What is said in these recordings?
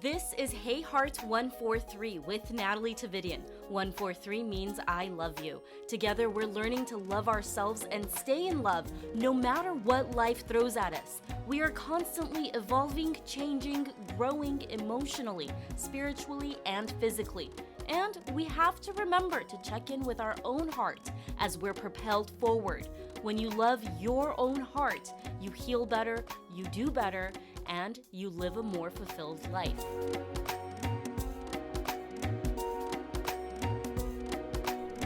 This is Hey Heart 143 with Natalie 143 means I love you. Together we're learning to love ourselves and stay in love no matter what life throws at us. We are constantly evolving, changing, growing emotionally, spiritually, and physically. And we have to remember to check in with our own heart as we're propelled forward. When you love your own heart, you heal better, you do better, and you live a more fulfilled life.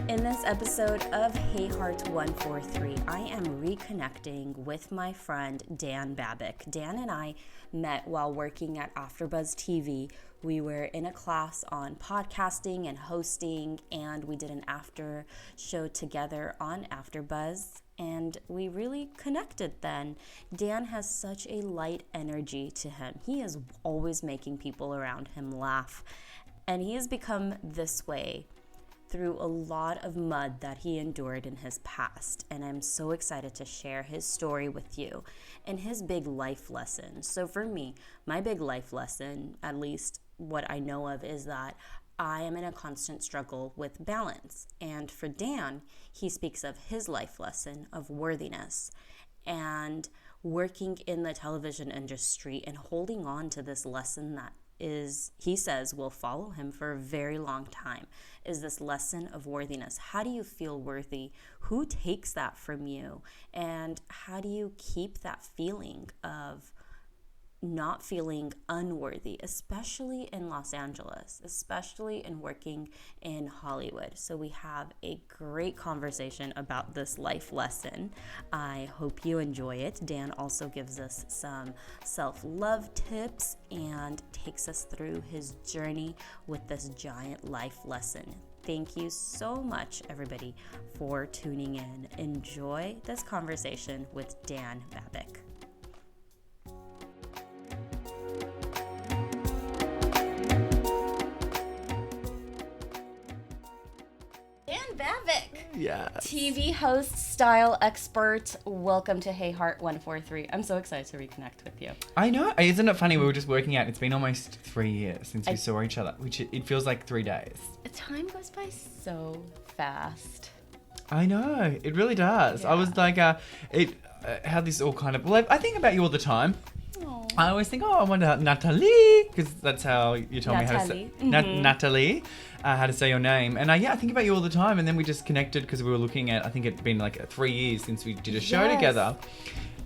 In this episode of Hey Heart 143, I am reconnecting with my friend Dan Babick. Dan and I met while working at AfterBuzz TV. We were in a class on podcasting and hosting, and we did an after show together on AfterBuzz. And we really connected then. Dan has such a light energy to him. He is always making people around him laugh. And he has become this way through a lot of mud that he endured in his past. And I'm so excited to share his story with you and his big life lesson. So for me, my big life lesson, at least what I know of, is that I am in a constant struggle with balance. And for Dan, he speaks of his life lesson of worthiness and working in the television industry and holding on to this lesson that is, he says, will follow him for a very long time, is this lesson of worthiness. How do you feel worthy? Who takes that from you? And how do you keep that feeling of not feeling unworthy, especially in Los Angeles, especially in working in Hollywood? So we have a great conversation about this life lesson. I hope you enjoy it. Dan also gives us some self-love tips and takes us through his journey with this giant life lesson. Thank you so much, everybody, for tuning in. Enjoy this conversation with Dan Babick. Babick. Yes. TV host, style expert. Welcome to Hey Heart 143. I'm so excited to reconnect with you. I know. Isn't it funny? We were just working out. It's been almost 3 years since we saw each other, which it feels like 3 days. Time goes by so fast. I know. It really does. Yeah. I was like, how this all kind of... Well, I think about you all the time. Aww. I always think, I wonder Natalie, because that's how you told me how to say Natalie, how to say your name. And I think about you all the time. And then we just connected because we were looking at, I think it'd been like 3 years since we did a show together.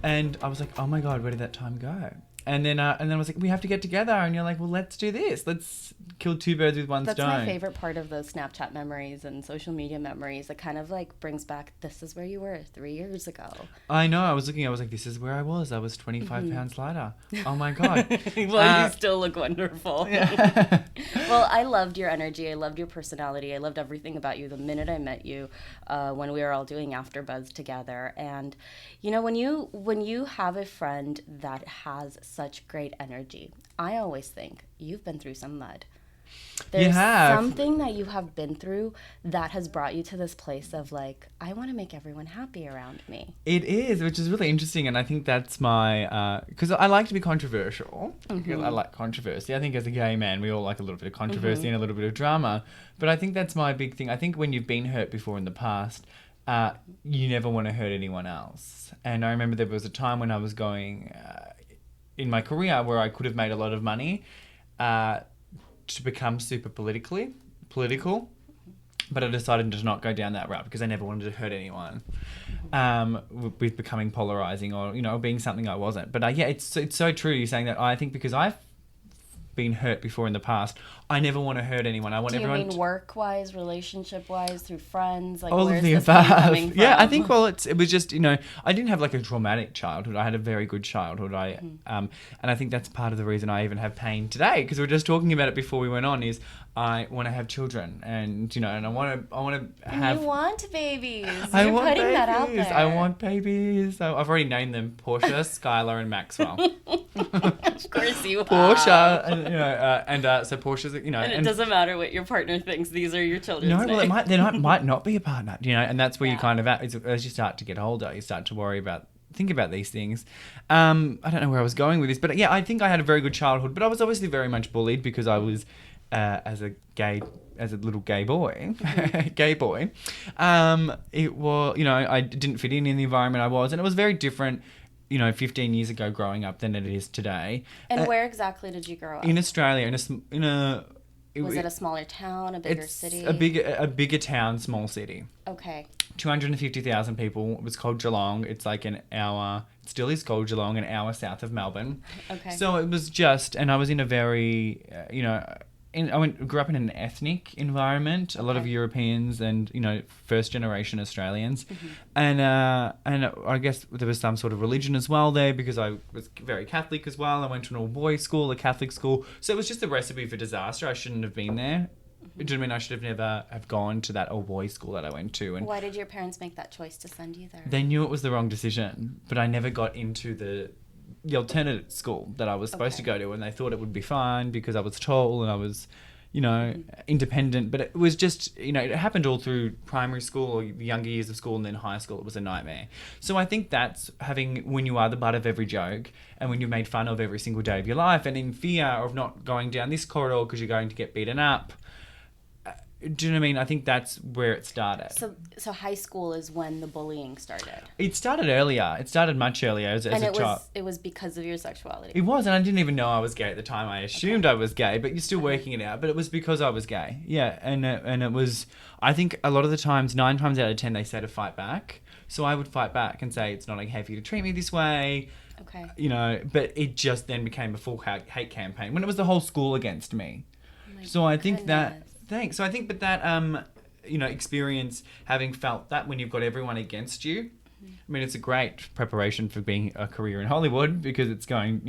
And I was like, oh my God, where did that time go? And then I was like, we have to get together. And you're like, well, let's do this. Let's kill two birds with one stone. That's my favorite part of those Snapchat memories and social media memories. It kind of like brings back, this is where you were 3 years ago. I know. I was like, this is where I was. I was 25 pounds lighter. Oh my God. Well, you still look wonderful. Yeah. Well, I loved your energy. I loved your personality. I loved everything about you the minute I met you when we were all doing AfterBuzz together. And, you know, when you have a friend that has such great energy, I always think you've been through some mud. There's something that you have been through that has brought you to this place of like, I want to make everyone happy around me. It is, which is really interesting. And I think that's my, because I like to be controversial. I like controversy. I think as a gay man, we all like a little bit of controversy and a little bit of drama. But I think that's my big thing. I think when you've been hurt before in the past, you never want to hurt anyone else. And I remember there was a time when I was going in my career where I could have made a lot of money to become super political, but I decided to not go down that route because I never wanted to hurt anyone with becoming polarizing or, you know, being something I wasn't. But it's so true you're saying that. I think because I've been hurt before in the past, I never want to hurt anyone. I want everyone. Do you mean work-wise, relationship-wise, through friends? Like, all where's of the this coming from? Yeah, I think it was just, you know, I didn't have like a traumatic childhood. I had a very good childhood. And I think that's part of the reason I even have pain today, because we were just talking about it before we went on. Is I want to have children, and you know, and I want to have. You want babies. You're putting that out there. I want babies. So I've already named them Portia, Skylar, and Maxwell. Of course you are. Portia, and, you know, so Portia's, you know, and it doesn't matter what your partner thinks. These are your children's names. No, well, they might not be a partner, you know, and that's where you kind of as you start to get older, you start to worry about think about these things. I don't know where I was going with this, but yeah, I think I had a very good childhood, but I was obviously very much bullied because I was, as a little gay boy, gay boy. It was, I didn't fit in the environment I was, and it was very different, 15 years ago growing up than it is today. And where exactly did you grow up? In Australia, Was it a smaller town, a bigger city? A bigger town, small city. Okay. 250,000 people. It was called Geelong. It's like an hour, it still is called Geelong, an hour south of Melbourne. Okay. So it was and I was in a very, grew up in an ethnic environment, a lot of Europeans and, first generation Australians. And I guess there was some sort of religion as well there because I was very Catholic as well. I went to an all-boys school, a Catholic school. So it was just a recipe for disaster. I shouldn't have been there. Do you know what I mean? I should have never have gone to that all-boys school that I went to. And why did your parents make that choice to send you there? they knew it was the wrong decision, but I never got into the alternate school that I was supposed to go to, and they thought it would be fine because I was tall and I was, independent. But it was just, it happened all through primary school or the younger years of school, and then high school. It was a nightmare. So I think that's when you are the butt of every joke and when you're made fun of every single day of your life and in fear of not going down this corridor because you're going to get beaten up. Do you know what I mean? I think that's where it started. So high school is when the bullying started. It started earlier. It started much earlier as a child. It was because of your sexuality. It was, and I didn't even know I was gay at the time. I assumed I was gay, but you're still working it out. But it was because I was gay. Yeah, and it was. I think a lot of the times, 9 times out of 10, they say to fight back. So I would fight back and say it's not okay for you to treat me this way. Okay. But it just then became a full hate campaign when it was the whole school against me. Oh so I think that. Thanks. So I think, but that, experience, having felt that when you've got everyone against you, I mean, it's a great preparation for being a career in Hollywood because it's going,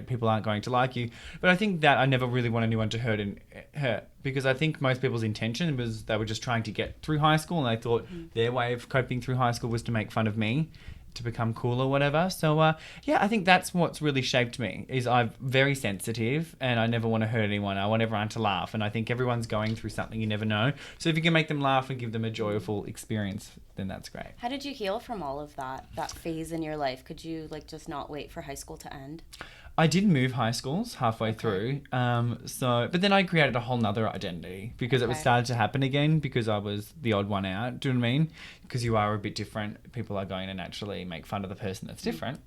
people aren't going to like you. But I think that I never really want anyone to hurt because I think most people's intention was they were just trying to get through high school, and they thought their way of coping through high school was to make fun of me, to become cool or whatever. So I think that's what's really shaped me is I'm very sensitive and I never want to hurt anyone. I want everyone to laugh, and I think everyone's going through something, you never know. So if you can make them laugh and give them a joyful experience, then that's great. How did you heal from all of that phase in your life? Could you just not wait for high school to end? I did move high schools halfway through. But then I created a whole nother identity because it was started to happen again because I was the odd one out. Do you know what I mean? Because you are a bit different. People are going to naturally make fun of the person that's different.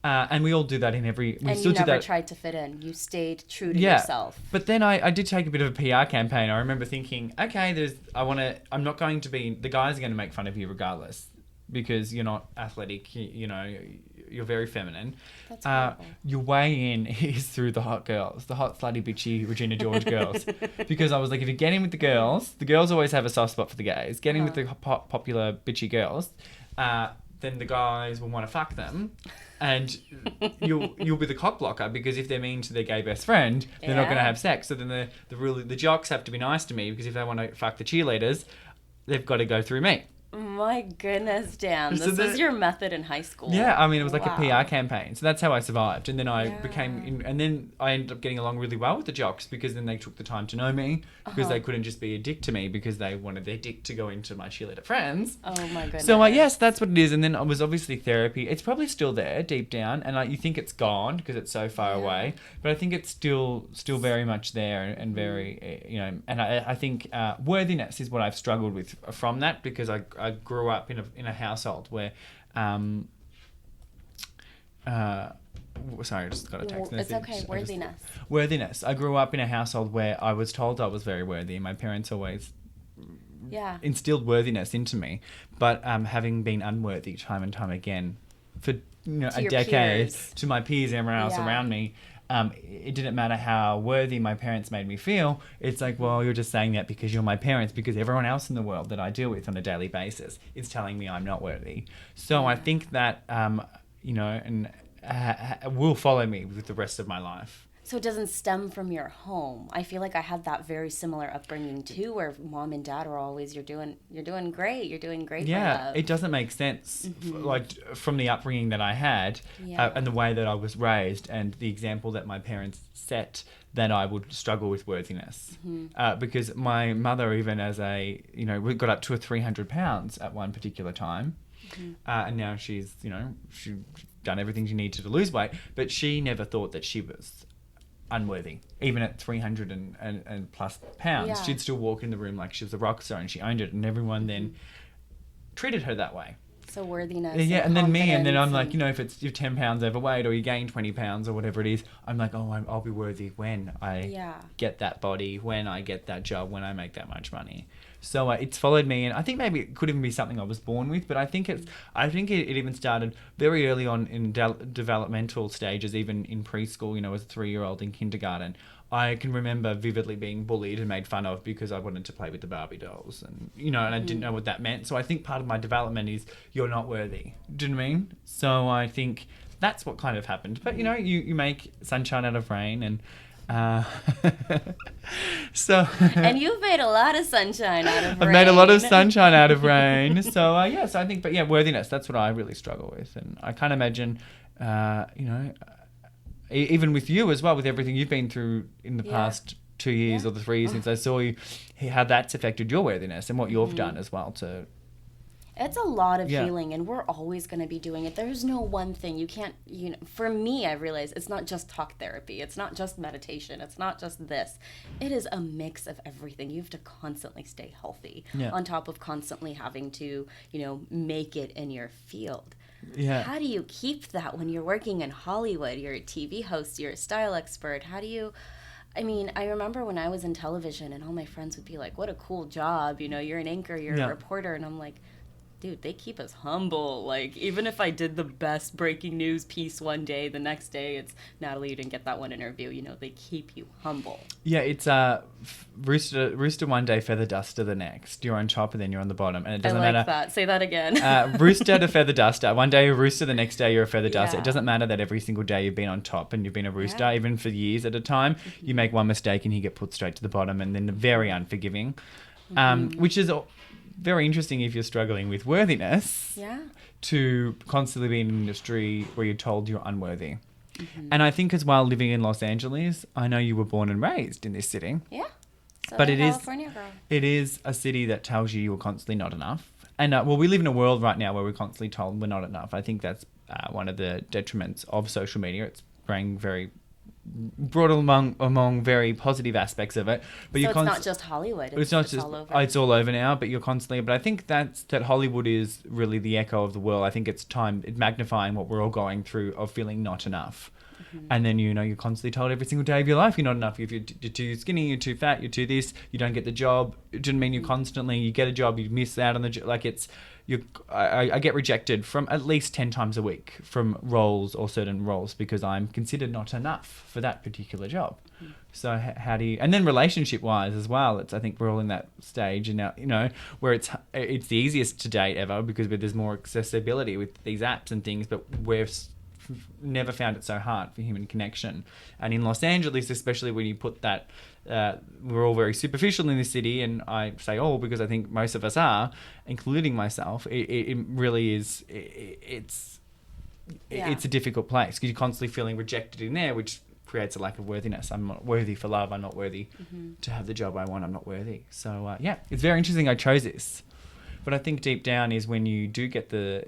And we all do that in every... And you never tried to fit in. You stayed true to yourself. But then I did take a bit of a PR campaign. I remember thinking, okay, I'm not going to be... The guys are going to make fun of you regardless because you're not athletic, you're very feminine. That's horrible. Your way in is through the hot girls, the hot, slutty, bitchy Regina George girls. Because I was like, if you get in with the girls always have a soft spot for the gays. Get in with the popular, bitchy girls, then the guys will want to fuck them. And you'll be the cock blocker because if they're mean to their gay best friend, they're not going to have sex. So then the jocks have to be nice to me because if they want to fuck the cheerleaders, they've got to go through me. My goodness, Dan. This was your method in high school. Yeah, I mean, it was like a PR campaign. So that's how I survived. And then I and then I ended up getting along really well with the jocks because then they took the time to know me because they couldn't just be a dick to me because they wanted their dick to go into my cheerleader friends. Oh my goodness. So yes, that's what it is. And then it was obviously therapy. It's probably still there deep down. And you think it's gone because it's so far away. But I think it's still very much there and very, and I think worthiness is what I've struggled with from that because I grew up in a household where sorry, I just got a text message. It's okay. Worthiness. I grew up in a household where I was told I was very worthy. My parents always instilled worthiness into me. But having been unworthy time and time again for a decade to my peers and everyone else around me, it didn't matter how worthy my parents made me feel. It's like, well, you're just saying that because you're my parents, because everyone else in the world that I deal with on a daily basis is telling me I'm not worthy. So I think that, will follow me with the rest of my life. So it doesn't stem from your home. I feel like I had that very similar upbringing too, where mom and dad are always, you're doing great. You're doing great. Yeah, it doesn't make sense, from the upbringing that I had and the way that I was raised and the example that my parents set, that I would struggle with worthiness. Because my mother, even as we got up to 300 pounds at one particular time. And now she's, she's done everything she needed to lose weight, but she never thought that she was unworthy. Even at 300 and plus pounds, she'd still walk in the room like she was a rock star, and she owned it, and everyone then treated her that way. So worthiness. Yeah, and then me, and then I'm like, if you're 10 pounds overweight or you gain 20 pounds or whatever it is, I'm like, I'll be worthy when I get that body, when I get that job, when I make that much money. So it's followed me, and I think maybe it could even be something I was born with, but I think it even started very early on in developmental stages, even in preschool, as a 3-year-old in kindergarten. I can remember vividly being bullied and made fun of because I wanted to play with the Barbie dolls, and and I didn't know what that meant. So I think part of my development is you're not worthy. Do you know what I mean? So I think that's what kind of happened. But you make sunshine out of rain, and so and you've made a lot of sunshine out of rain. I've made a lot of sunshine out of rain. So so I think, but worthiness, that's what I really struggle with, and I can't imagine, even with you as well, with everything you've been through in the past 2 years or the 3 years since I saw you, how that's affected your worthiness and what you've done as well to... It's a lot of healing, and we're always going to be doing it. There's no one thing. You can't, for me, I realize it's not just talk therapy. It's not just meditation. It's not just this. It is a mix of everything. You have to constantly stay healthy on top of constantly having to, make it in your field. Yeah. How do you keep that when you're working in Hollywood? You're a TV host, you're a style expert. How do you... I remember when I was in television and all my friends would be like, what a cool job. You're an anchor, you're a reporter. And I'm like, dude, they keep us humble. Like, even if I did the best breaking news piece one day, the next day it's, Natalie, you didn't get that one interview. They keep you humble. Yeah, it's rooster one day, feather duster the next. You're on top and then you're on the bottom. And it doesn't matter. That. Say that again. Rooster to feather duster. One day you're a rooster, the next day you're a feather duster. It doesn't matter that every single day you've been on top and you've been a rooster, even for years at a time. You make one mistake and you get put straight to the bottom, and then very unforgiving, which is... very interesting if you're struggling with worthiness to constantly be in an industry where you're told you're unworthy. And I think as well, living in Los Angeles, I know you were born and raised in this city. Yeah. But California girl. It is a city that tells you you're constantly not enough. And we live in a world right now where we're constantly told we're not enough. I think that's one of the detriments of social media. It's brought among very positive aspects of it, but so it's not just Hollywood. It's not just all over. It's all over now. But you're constantly. But I think that Hollywood is really the echo of the world. I think it's magnifying what we're all going through of feeling not enough. And then you're constantly told every single day of your life you're not enough. If you're too skinny, you're too fat, you're too this, you don't get the job. It didn't mean you get a job, you miss out on the job. Like I get rejected from at least 10 times a week from roles or certain roles because I'm considered not enough for that particular job. So how do you... And then relationship-wise as well, I think we're all in that stage now, where it's the easiest to date ever because there's more accessibility with these apps and things, but we've never found it so hard for human connection. And in Los Angeles, especially when you put that... we're all very superficial in this city, and I say all because I think most of us are, including myself. It really is... It's a difficult place because you're constantly feeling rejected in there, which creates a lack of worthiness. I'm not worthy for love. I'm not worthy to have the job I want. I'm not worthy. So, it's very interesting I chose this. But I think deep down is when you do get the...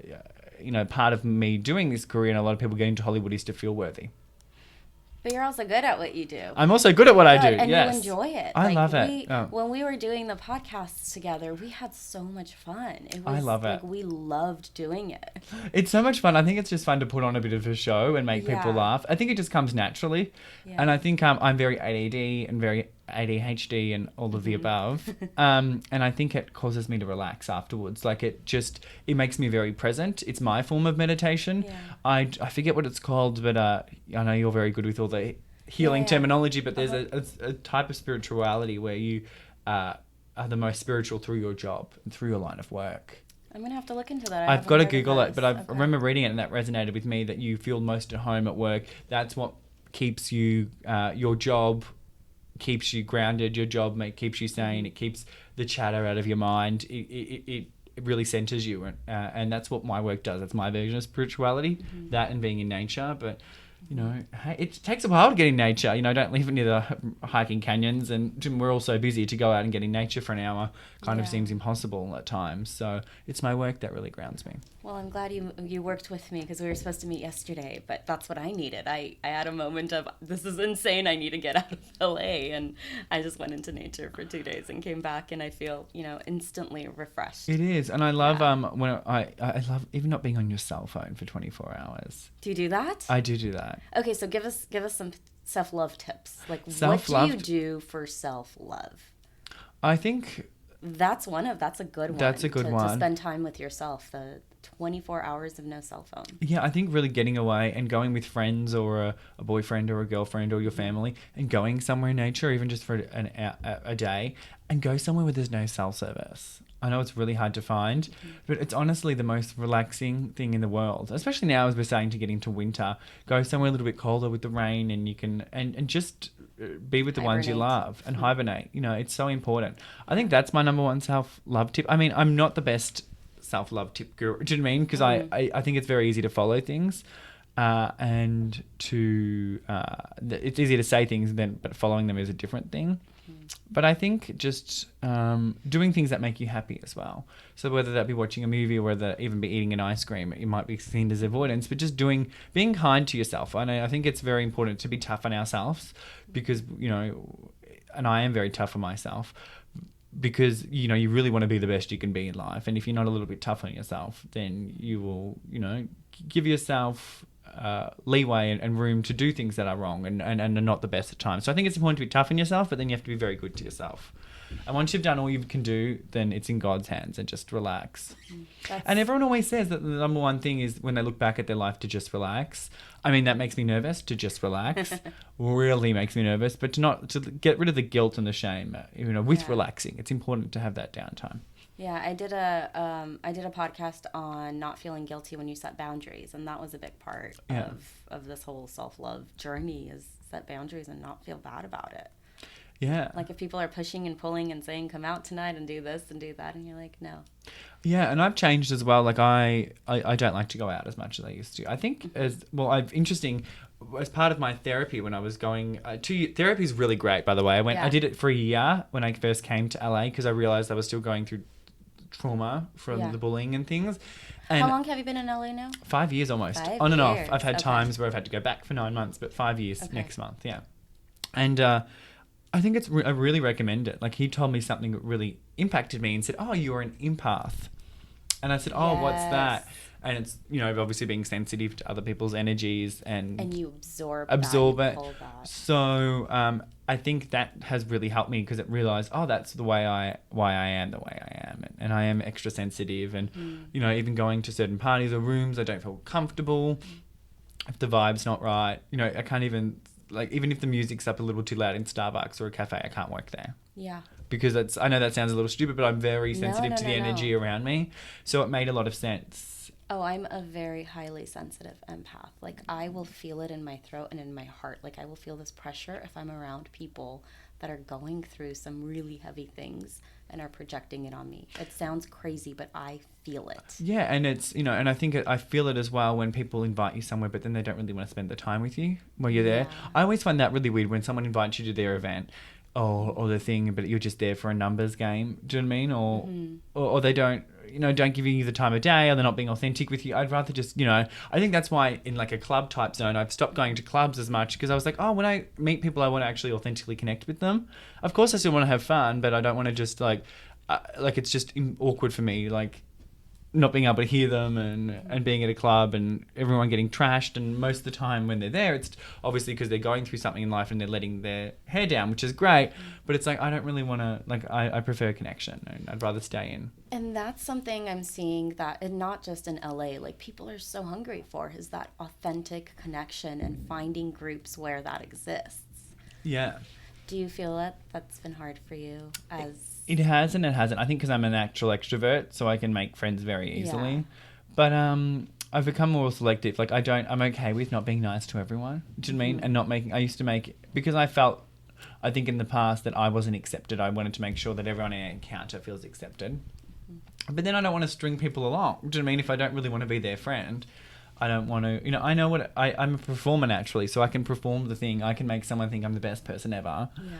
part of me doing this career and a lot of people getting to Hollywood is to feel worthy. But you're also good at what you do. I'm also good at what I do, and yes. you enjoy it. I love it. When we were doing the podcasts together, we had so much fun. I love it. We loved doing it. It's so much fun. I think it's just fun to put on a bit of a show and make people laugh. I think it just comes naturally. Yeah. And I think I'm very ADD and very ADHD and all of the above. And I think it causes me to relax afterwards. Like it makes me very present. It's my form of meditation. Yeah. I forget what it's called, but I know you're very good with all the healing terminology, but there's a type of spirituality where you are the most spiritual through your job and through your line of work. I'm going to have to look into that. I've got to Google it, but I remember reading it and that resonated with me, that you feel most at home at work. That's what keeps you, your job keeps you grounded, your job keeps you sane, it keeps the chatter out of your mind, it really centers you, and that's what my work does. That's my version of spirituality, that and being in nature. But it takes a while to get in nature. Don't live near the hiking canyons, and we're all so busy to go out and get in nature for an hour kind of seems impossible at times. So it's my work that really grounds me. Well, I'm glad you worked with me because we were supposed to meet yesterday, but that's what I needed. I had a moment of, this is insane, I need to get out of LA, and I just went into nature for 2 days and came back, and I feel, instantly refreshed. It is, and I love when I love even not being on your cell phone for 24 hours. Do you do that? I do that. Okay, so give us some self-love tips. Like, Self-love. what do you do for self-love? I think that's a good one. That's a good one. To spend time with yourself, the 24 hours of no cell phone. Yeah, I think really getting away and going with friends or a boyfriend or a girlfriend or your family and going somewhere in nature, even just for a day, and go somewhere where there's no cell service. I know it's really hard to find, but it's honestly the most relaxing thing in the world, especially now as we're starting to get into winter. Go somewhere a little bit colder with the rain, and you can and just be with the ones you love and hibernate. It's so important. I think that's my number one self-love tip. I mean, I'm not the best self-love tip guru, do you know what I mean? Because I think it's very easy to follow things and to it's easy to say things but following them is a different thing. But I think just doing things that make you happy as well. So whether that be watching a movie or whether even be eating an ice cream, it might be seen as avoidance, but just being kind to yourself. I think it's very important to be tough on ourselves because, and I am very tough on myself because, you really want to be the best you can be in life. And if you're not a little bit tough on yourself, then you will, give yourself leeway and room to do things that are wrong and are not the best at times. So I think it's important to be tough on yourself, but then you have to be very good to yourself. And once you've done all you can do, then it's in God's hands and just relax. And everyone always says that the number one thing is when they look back at their life to just relax. I mean, that makes me nervous to just relax. Really makes me nervous, but to get rid of the guilt and the shame, with relaxing. It's important to have that downtime. Yeah, I did a podcast on not feeling guilty when you set boundaries, and that was a big part of this whole self-love journey is set boundaries and not feel bad about it. Yeah. Like if people are pushing and pulling and saying, come out tonight and do this and do that, and you're like, no. Yeah, and I've changed as well. Like I don't like to go out as much as I used to. I think as part of my therapy when I was going therapy is really great, by the way. I did it for a year when I first came to LA because I realized I was still going through trauma from the bullying and things. And how long have you been in LA now? 5 years almost. 5 On and years. off. I've had times where I've had to go back for 9 months, but 5 years next month, yeah. And I think I really recommend it. Like he told me something that really impacted me and said, oh, you're an empath. And I said, oh, what's that? And it's, obviously being sensitive to other people's energies and you absorb it. So I think that has really helped me because it realized, oh, that's why I am the way I am. And I am extra sensitive and, even going to certain parties or rooms, I don't feel comfortable. If the vibe's not right, I can't even, even if the music's up a little too loud in Starbucks or a cafe, I can't work there. Yeah. Because I know that sounds a little stupid, but I'm very sensitive to the energy around me. So it made a lot of sense. Oh, I'm a very highly sensitive empath. Like, I will feel it in my throat and in my heart. Like, I will feel this pressure if I'm around people that are going through some really heavy things and are projecting it on me. It sounds crazy, but I feel it. Yeah, and it's, and I think I feel it as well when people invite you somewhere, but then they don't really want to spend the time with you while you're there. I always find that really weird when someone invites you to their event or the thing, but you're just there for a numbers game. Do you know what I mean? Or they don't give you the time of day, or they're not being authentic with you. I'd rather just, I think that's why in like a club type zone, I've stopped going to clubs as much because I was like, oh, when I meet people, I want to actually authentically connect with them. Of course, I still want to have fun, but I don't want to just it's just awkward for me, not being able to hear them and being at a club and everyone getting trashed. And most of the time when they're there, it's obviously because they're going through something in life and they're letting their hair down, which is great. But it's I don't really want to, I prefer connection and I'd rather stay in. And that's something I'm seeing that, and not just in LA, people are so hungry for, is that authentic connection and finding groups where that exists. Yeah. Do you feel that's been hard for you It has and it hasn't. I think because I'm an actual extrovert, so I can make friends very easily. Yeah. But I've become more selective. I'm okay with not being nice to everyone. Do you know what I mean? And not making. I used to make, because I felt, I think in the past that I wasn't accepted. I wanted to make sure that everyone I encounter feels accepted. But then I don't want to string people along. Do you know what I mean? If I don't really want to be their friend, I don't want to. I know I'm a performer naturally, so I can perform the thing. I can make someone think I'm the best person ever. Yeah.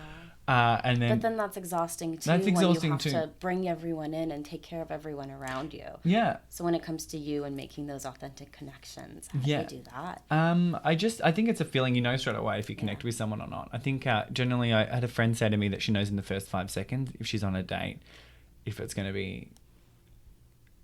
And then, but then that's exhausting too. That's exhausting when too. you have to bring everyone in and take care of everyone around you. Yeah. So when it comes to you and making those authentic connections, how do you do that? I think it's a feeling you know straight away if you connect with someone or not. I think generally I had a friend say to me that she knows in the first 5 seconds if she's on a date, if it's going to be.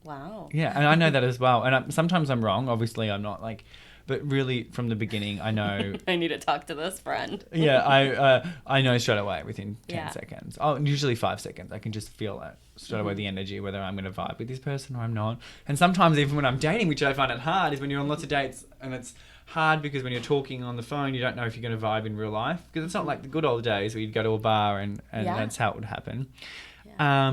Wow. Yeah, and I know that as well. And sometimes I'm wrong. Obviously, I'm not like, but really from the beginning, I know. I need to talk to this friend. Yeah, I know straight away within 10 Yeah. seconds. Oh, usually 5 seconds. I can just feel it straight away, the energy, whether I'm going to vibe with this person or I'm not. And sometimes even when I'm dating, which I find it hard, is when you're on lots of dates and it's hard because when you're talking on the phone, you don't know if you're going to vibe in real life. Because it's not like the good old days where you'd go to a bar and that's how it would happen. Yeah.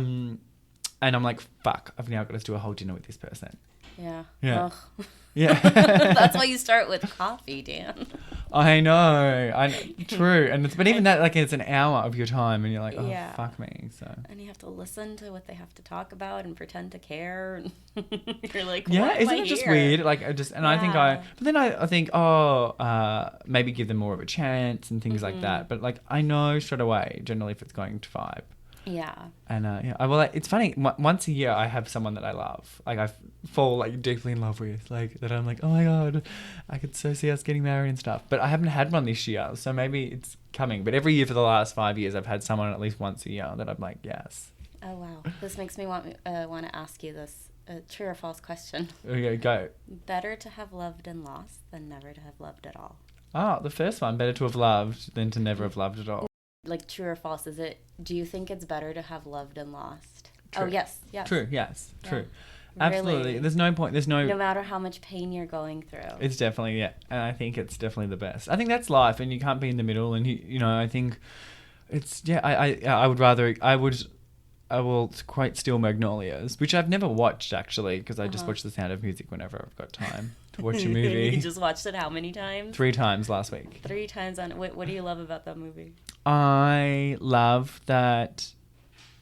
And I'm like, fuck, I've now got to do a whole dinner with this person. Yeah. Yeah. Ugh. Yeah. That's why you start with coffee, Dan. I know. True. But even that, like, it's an hour of your time and you're like, oh, Yeah. fuck me. So. And you have to listen to what they have to talk about and pretend to care. And you're like, Yeah, why am isn't I it just here? weird? Like, I Yeah. but then I think, maybe give them more of a chance and things like that. But, like, I know straight away, generally, if it's going to vibe. Yeah. And it's funny. Once a year, I have someone that I love. Like I fall like deeply in love with. Like that, I'm like, oh my god, I could so see us getting married and stuff. But I haven't had one this year, so maybe it's coming. But every year for the last 5 years, I've had someone at least once a year that I'm like, yes. Oh wow, this makes me want to ask you this true or false question. Okay, go. Better to have loved and lost than never to have loved at all. Oh, the first one, better to have loved than to never have loved at all. Like true or false? Do you think it's better to have loved and lost? True. Oh yes. True. Yes. Yeah. True. Absolutely. Really? There's no point. No matter how much pain you're going through. It's definitely, yeah. And I think it's definitely the best. I think that's life and you can't be in the middle. And, I think it's, I will quote Steel Magnolias, which I've never watched actually, because I just watch The Sound of Music whenever I've got time to watch a movie. You just watched it how many times? 3 times last week. 3 times on. What do you love about that movie? I love that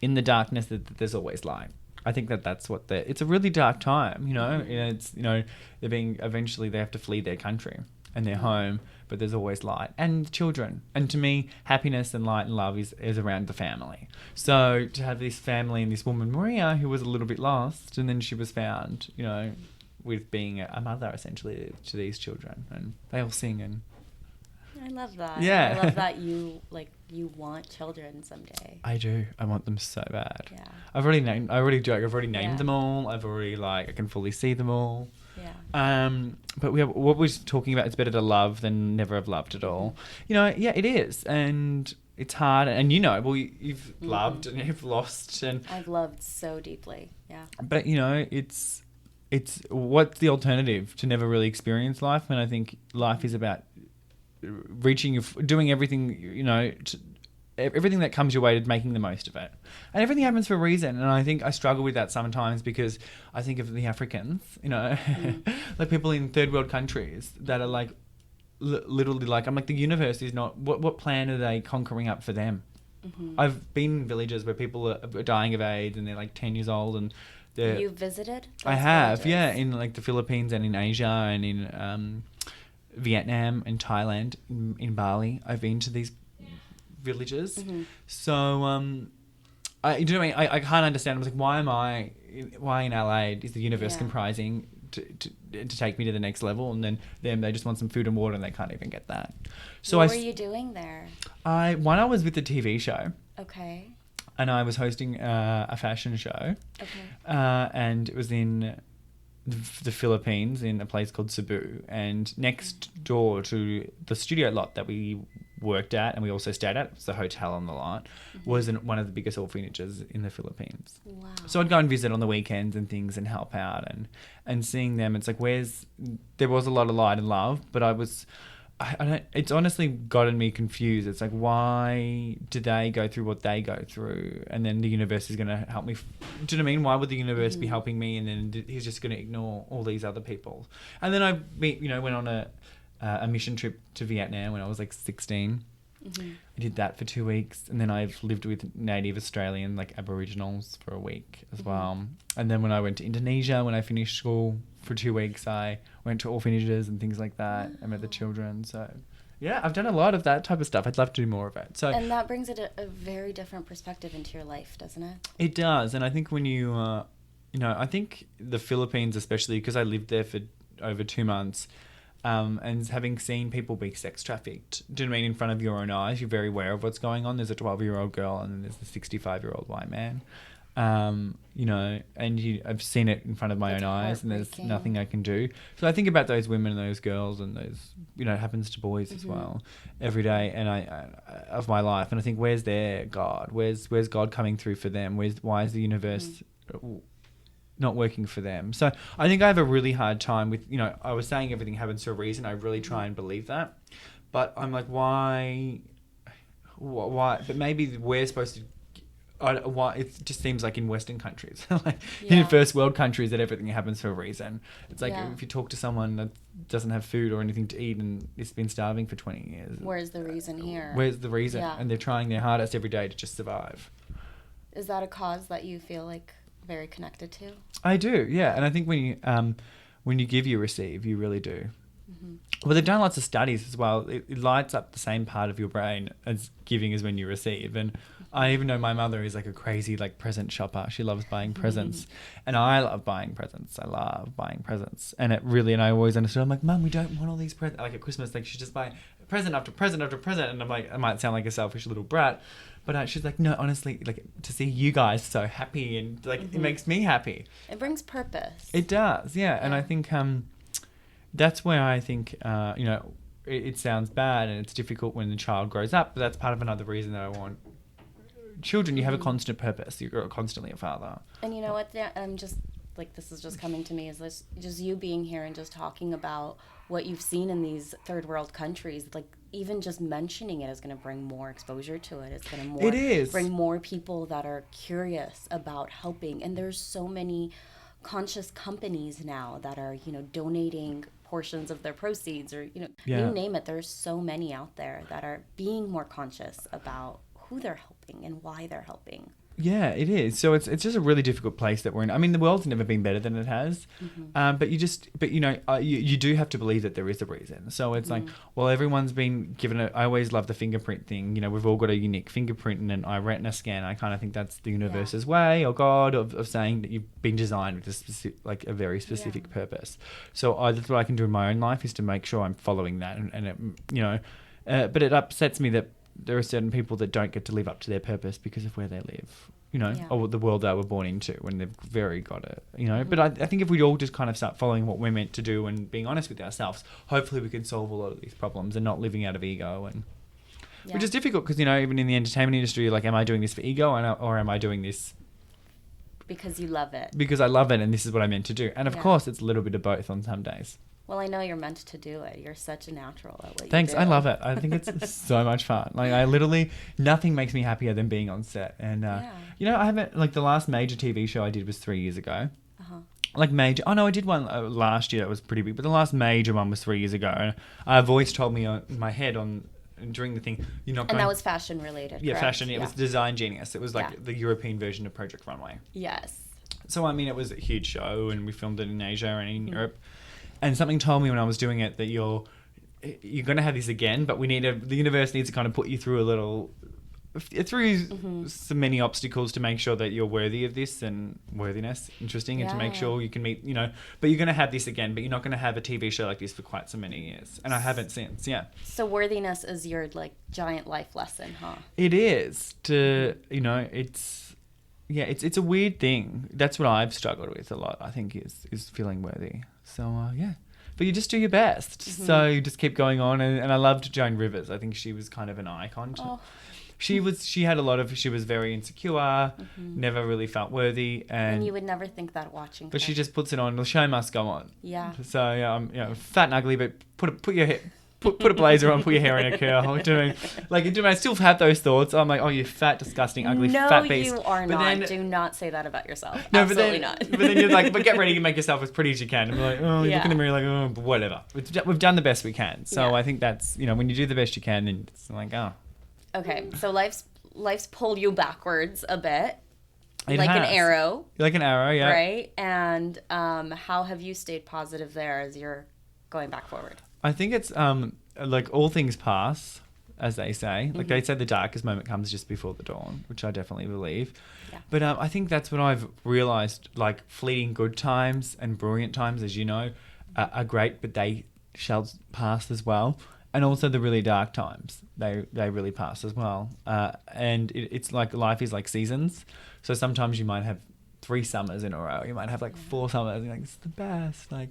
in the darkness that there's always light. I think that's what it's a really dark time, it's, eventually they have to flee their country and their home, but there's always light and children. And to me, happiness and light and love is around the family. So to have this family and this woman, Maria, who was a little bit lost and then she was found, with being a mother essentially to these children, and they all sing and I love that. Yeah. I love that you want children someday. I do. I want them so bad. Yeah. I've already named Yeah. them all. I've already I can fully see them all. Yeah. But what we're talking about, it's better to love than never have loved at all. Yeah, it is. And it's hard. And you've loved and you've lost. And I've loved so deeply. Yeah. but it's what's the alternative to never really experience life? And I think life is about doing everything, everything that comes your way, to making the most of it. And everything happens for a reason. And I think I struggle with that sometimes because I think of the Africans, like people in third world countries that are like, literally like, I'm like, the universe is not, what plan are they conquering up for them? Mm-hmm. I've been in villages where people are dying of AIDS and they're like 10 years old and they're... You visited? I have, villages? yeah, in like the Philippines and in Asia and in Vietnam and Thailand, in Bali. I've been to these villages. Mm-hmm. So, I can't understand. I was like, why in LA is the universe comprising to take me to the next level? And then they just want some food and water and they can't even get that. So what were you doing there? I was with the TV show. Okay. And I was hosting a fashion show. Okay. And it was in the Philippines in a place called Cebu, and next door to the studio lot that we worked at and we also stayed at, it was the hotel on the lot, was one of the biggest orphanages in the Philippines. Wow. So I'd go and visit on the weekends and things and help out and seeing them. It's like, there was a lot of light and love, but it's honestly gotten me confused. It's like, why do they go through what they go through? And then the universe is going to help me. Do you know what I mean? Why would the universe be helping me? And then he's just going to ignore all these other people. And then I went on a mission trip to Vietnam when I was like 16. Mm-hmm. I did that for 2 weeks. And then I've lived with native Australian, like Aboriginals, for a week as well. And then when I went to Indonesia, when I finished school for 2 weeks, I went to orphanages and things like that. I met the children. So Yeah, I've done a lot of that type of stuff. I'd love to do more of it. So And that brings it a very different perspective into your life, doesn't it? it does. And I think when you, I think the Philippines, especially because I lived there for over 2 months, and having seen people be sex trafficked, do you know what I mean, in front of your own eyes, you're very aware of what's going on. There's a 12-year-old girl and then there's a 65-year-old white man. And I've seen it in front of my own eyes, and there's nothing I can do. So I think about those women and those girls, and those, it happens to boys as well every day, and I of my life. And I think, where's their God? Where's God coming through for them? Why is the universe not working for them? So I think I have a really hard time with, I was saying everything happens for a reason. I really try and believe that, but I'm like, why? But maybe we're supposed to. Why it just seems like in Western countries, in first world countries, that everything happens for a reason. It's like if you talk to someone that doesn't have food or anything to eat and it's been starving for 20 years. Where's the reason here? Where's the reason? Yeah. And they're trying their hardest every day to just survive. Is that a cause that you feel like very connected to? I do, yeah. And I think when you give, you receive. You really do. Well, they've done lots of studies as well. It lights up the same part of your brain as giving as when you receive. And I even know my mother is like a crazy present shopper. She loves buying presents. And I love buying presents. I love buying presents. And I always understood. I'm like, Mum, we don't want all these presents. Like at Christmas, she just buy present after present after present. And I'm like, I might sound like a selfish little brat. But she's like, no, honestly, to see you guys so happy and it makes me happy. It brings purpose. It does, yeah. And I think that's where I think, it sounds bad and it's difficult when the child grows up, but that's part of another reason that I want children. You have a constant purpose. You're constantly a father. And you know what? I'm just this is just coming to me, is this just you being here and just talking about what you've seen in these third world countries. Even just mentioning it is going to bring more exposure to it. It's going to bring more people that are curious about helping. And there's so many conscious companies now that are, donating portions of their proceeds, or, you name it. There's so many out there that are being more conscious about who they're helping and why they're helping. Yeah, it is. So it's just a really difficult place that we're in. I mean, the world's never been better than it has. But you do have to believe that there is a reason. So it's everyone's been given I always love the fingerprint thing. We've all got a unique fingerprint and an eye retina scan. I kind of think that's the universe's way, or God, of saying that you've been designed with a specific, a very specific purpose. So that's what I can do in my own life, is to make sure I'm following that. And it, but it upsets me that there are certain people that don't get to live up to their purpose because of where they live, or the world they were born into, when they've very got it, But I think if we all just kind of start following what we're meant to do and being honest with ourselves, hopefully we can solve a lot of these problems and not living out of ego. Which is difficult because, even in the entertainment industry, am I doing this for ego or am I doing this because you love it? Because I love it and this is what I'm meant to do. And of course, it's a little bit of both on some days. Well, I know you're meant to do it. You're such a natural at what you do. Thanks. I love it. I think it's so much fun. I literally, nothing makes me happier than being on set. And, I haven't, the last major TV show I did was 3 years ago. Major. Oh, no, I did one last year that was pretty big. But the last major one was 3 years ago. And a voice told me in my head during the thing, you're not going... And that was fashion related, Yeah, correct? fashion. It was Design Genius. It was the European version of Project Runway. Yes. So, it was a huge show and we filmed it in Asia and in Europe. And something told me when I was doing it that you're going to have this again, but the universe needs to kind of put you through so many obstacles to make sure that you're worthy of this, and worthiness, interesting, and to make sure you can meet, but you're going to have this again, but you're not going to have a TV show like this for quite so many years. And I haven't since, So worthiness is your giant life lesson, huh? It is it's a weird thing. That's what I've struggled with a lot, I think, is feeling worthy. So, but you just do your best. So you just keep going on. And I loved Joan Rivers. I think she was kind of an icon. She was very insecure, never really felt worthy. And you would never think that watching. But she just puts it on. The show must go on. Yeah. So, I'm fat and ugly, but put your hair... Put a blazer on, put your hair in a curl. I still have those thoughts. I'm like, oh, you fat, disgusting, ugly, fat beast. No, you are not. Do not say that about yourself. No, Absolutely not. But then you're like, but get ready to make yourself as pretty as you can. And we're like, oh, you look in the mirror like, oh, whatever. We've done the best we can. So I think that's, when you do the best you can, then it's like, oh. Okay, so life's pulled you backwards a bit. It like has. an arrow. Like an arrow, yeah. Right? And how have you stayed positive there as you're going back forward? I think it's like all things pass, as they say. Like they say the darkest moment comes just before the dawn, which I definitely believe. Yeah. But I think that's what I've realised, like fleeting good times and brilliant times, as you know, are great, but they shall pass as well. And also the really dark times, they really pass as well. And it's like life is like seasons. So sometimes you might have 3 summers in a row. You might have like 4 summers. And you're like, it's the best. Like,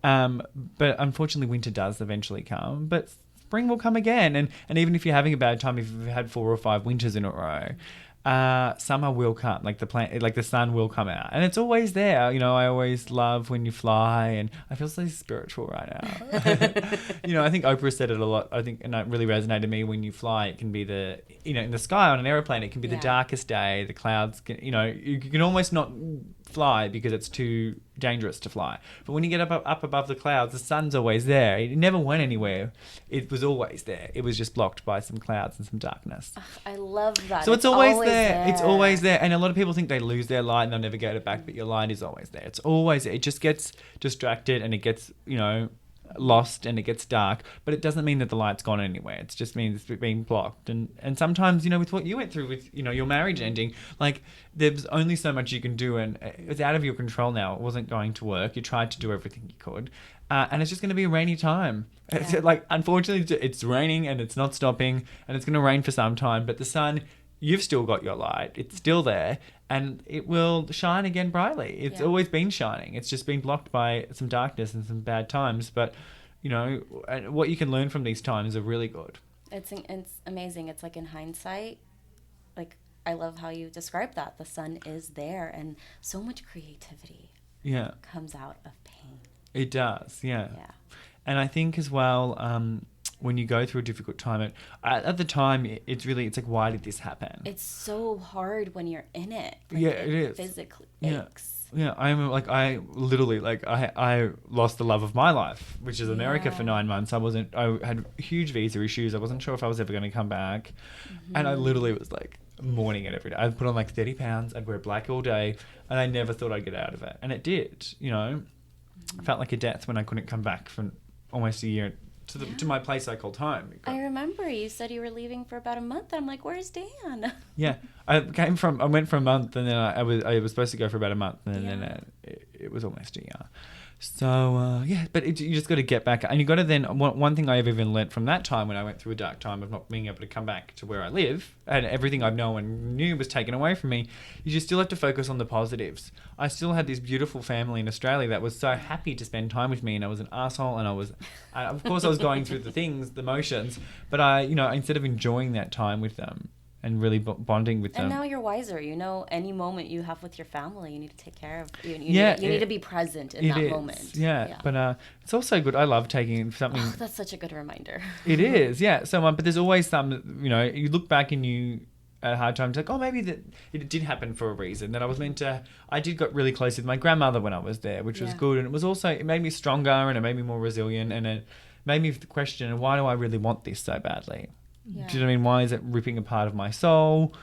but unfortunately, winter does eventually come. But spring will come again. And even if you're having a bad time, if you've had 4 or 5 winters in a row, summer will come. Like the sun will come out, and it's always there. You know, I always love when you fly, and I feel so spiritual right now. You know, I think Oprah said it a lot. I think, and it really resonated with me. When you fly, it can be in the sky on an airplane, it can be the darkest day. The clouds can, you can almost not fly because it's too dangerous to fly. But when you get up above the clouds, the sun's always there. It never went anywhere. It was always there. It was just blocked by some clouds and some darkness. I love that. So it's always there. It's always there. And a lot of people think they lose their light and they'll never get it back, but your light is always there. It's always there. It just gets distracted and it gets, lost and it gets dark, but it doesn't mean that the light's gone anywhere. It just means it's being blocked. And sometimes, with what you went through with, your marriage ending, like there's only so much you can do and it's out of your control now. It wasn't going to work. You tried to do everything you could. And it's just going to be a rainy time. Yeah. It's like, unfortunately, it's raining and it's not stopping and it's going to rain for some time, but the sun, you've still got your light. It's still there and it will shine again brightly. It's always been shining. It's just been blocked by some darkness and some bad times. But, what you can learn from these times are really good. It's amazing. It's like in hindsight, like I love how you describe that. The sun is there and so much creativity comes out of pain. It does, yeah. And I think as well, when you go through a difficult time, at the time, it's like, why did this happen? It's so hard when you're in it. Like, it is. Physically aches. Yeah, I literally, I lost the love of my life, which is America for 9 months. I had huge visa issues. I wasn't sure if I was ever going to come back. Mm-hmm. And I literally was like mourning it every day. I'd put on like 30 pounds. I'd wear black all day. And I never thought I'd get out of it. And it did, I felt like a death when I couldn't come back for almost a year to my place I called home. I remember you said you were leaving for about a month. I'm like, where's Dan? Yeah, I went for a month, and then I was supposed to go for about a month, and then it was almost a year. So but you just got to get back, and you got to then. One thing I've even learnt from that time when I went through a dark time of not being able to come back to where I live, and everything I've known and knew was taken away from me. You just still have to focus on the positives. I still had this beautiful family in Australia that was so happy to spend time with me, and I was an asshole, and of course I was going through the motions, but I, instead of enjoying that time with them and really bonding with them. And now you're wiser. Any moment you have with your family, you need to take care of. You need to be present in that moment. Yeah. But it's also good. I love taking something. Oh, that's such a good reminder. It is, yeah. So, but there's always some, you look back and you, at hard times, like, maybe that it did happen for a reason. That I did got really close with my grandmother when I was there, which was good. And it was also, it made me stronger and it made me more resilient and it made me question, why do I really want this so badly? Yeah. Do you know what I mean? Why is it ripping a part of my soul,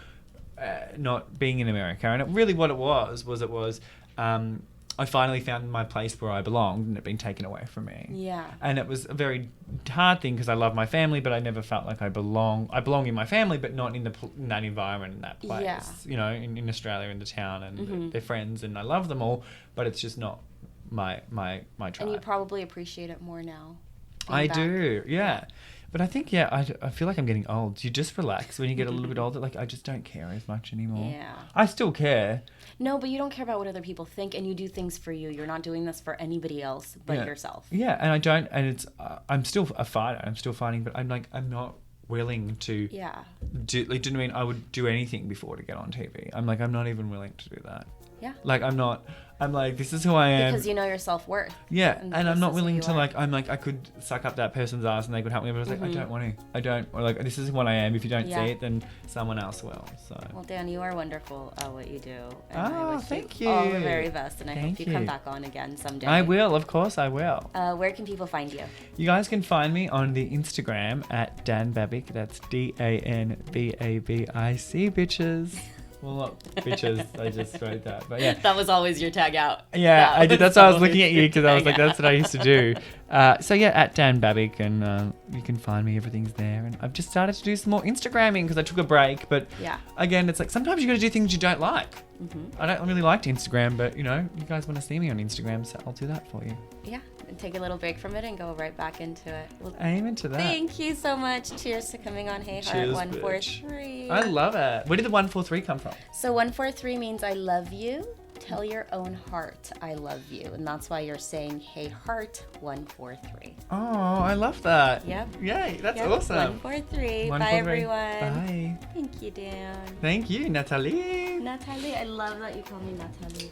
not being in America? And really what it was I finally found my place where I belonged and it had been taken away from me. Yeah. And it was a very hard thing because I love my family, but I never felt like I belong. I belong in my family, but not in that environment, in that place. Yeah. In Australia, in the town, and their friends, and I love them all, but it's just not my tribe. And you probably appreciate it more now. I do, yeah. But I think, I feel like I'm getting old. You just relax when you get a little bit older. Like, I just don't care as much anymore. Yeah. I still care. No, but you don't care about what other people think, and you do things for you. You're not doing this for anybody else but yourself. Yeah, and I don't, and it's, I'm still a fighter. I'm still fighting, but I'm not willing to do, you know what I mean? I would do anything before to get on TV. I'm not even willing to do that. Yeah. Like, I'm like, this is who I am. Because you know your self-worth. Yeah, and I'm not willing to, I could suck up that person's ass and they could help me, but I was like, I don't want to. I don't, or like, this is what I am. If you don't see it, then someone else will, so. Well, Dan, you are wonderful at what you do. And I wish thank you. All the very best, and I hope you come back on again someday. I will, of course I will. Where can people find you? You guys can find me on the Instagram at Dan Babic. That's DANBABIC, bitches. Well, not bitches. I just wrote that. But yeah. That was always your tag out. Yeah, I did. That's why I was looking at you always because I was your like, tag that's what I used to do. So yeah, at Dan Babic, and you can find me. Everything's there. And I've just started to do some more Instagramming because I took a break. But Yeah. again, it's like sometimes you got to do things you don't like. Mm-hmm. I don't really like Instagram, but you know, you guys want to see me on Instagram, so I'll do that for you. Yeah, and take a little break from it and go right back into it. Well, Aim into that. thank you so much. Cheers to coming on Hey Heart Cheers, 143. I love it. Where did the 143 come from? So 143 means I love you. Tell your own heart I love you. And that's why you're saying Hey Heart 143. Oh, I love that. Yep. Yay, that's Yep. awesome. 143. Bye, 143. everyone. Bye. Thank you, Dan. Thank you, Natalie. Natalie, I love that you call me Natalie.